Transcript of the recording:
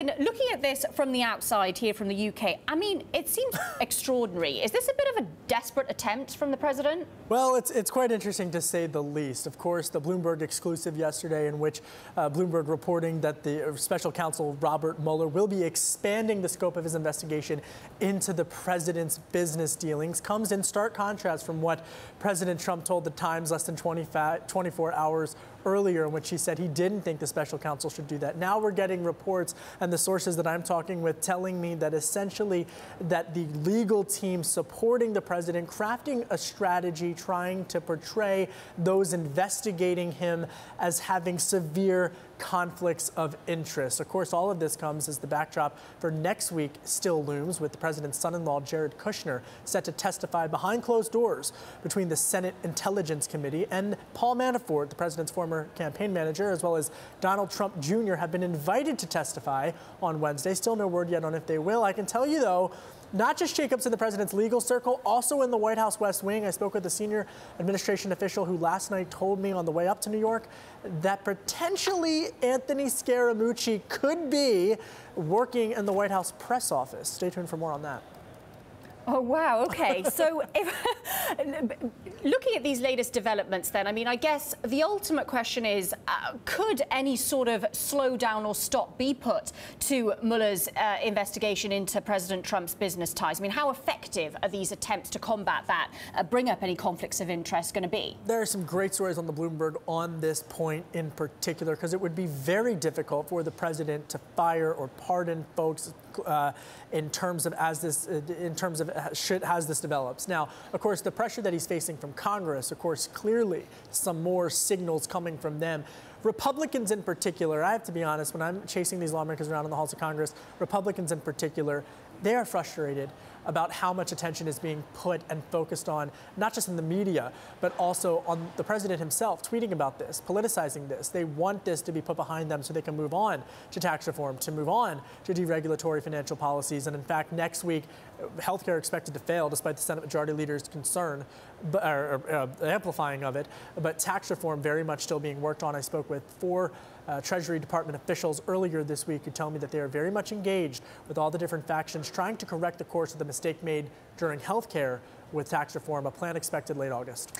Looking at this from the outside here from the UK, I mean, it seems extraordinary. Is this a bit of a desperate attempt from the president? Well, it's quite interesting to say the least. Of course, the Bloomberg exclusive yesterday in which Bloomberg reporting that the Special Counsel Robert Mueller will be expanding the scope of his investigation into the president's business dealings comes in stark contrast from what President Trump told the Times less than 24 hours earlier, in which he said he didn't think the special counsel should do that. Now we're getting reports and the sources that I'm talking with telling me that essentially that the legal team supporting the president, crafting a strategy, trying to portray those investigating him as having severe conflicts of interest. Of course, all of this comes as the backdrop for next week still looms, with the president's son-in-law, Jared Kushner, set to testify behind closed doors between the Senate Intelligence Committee and Paul Manafort, the president's former campaign manager, as well as Donald Trump Jr. have been invited to testify on Wednesday. Still no word yet on if they will. I can tell you, though, not just shakeups in the president's legal circle, also in the White House West Wing. I spoke with a senior administration official who last night told me on the way up to New York that potentially Anthony Scaramucci could be working in the White House press office. Stay tuned for more on that. Oh, wow. OK, so looking at these latest developments, then, I mean, I guess the ultimate question is, could any sort of slowdown or stop be put to Mueller's investigation into President Trump's business ties? I mean, how effective are these attempts to combat that, bring up any conflicts of interest going to be? There are some great stories on the Bloomberg on this point in particular, because it would be very difficult for the president to fire or pardon folks in terms of as this develops. Now, of course, the pressure that he's facing from Congress, of course, clearly some more signals coming from them. Republicans in particular, I have to be honest, when I'm chasing these lawmakers around in the halls of Congress, Republicans in particular, they are frustrated about how much attention is being put and focused on, not just in the media, but also on the president himself, tweeting about this, politicizing this. They want this to be put behind them so they can move on to tax reform, to move on to deregulatory financial policies. And in fact, next week, healthcare expected to fail despite the Senate Majority Leader's concern, amplifying of it. But tax reform very much still being worked on. I spoke with 4 Treasury Department officials earlier this week who tell me that they are very much engaged with all the different factions trying to correct the course of the mistake made during health care with tax reform, a plan expected late August.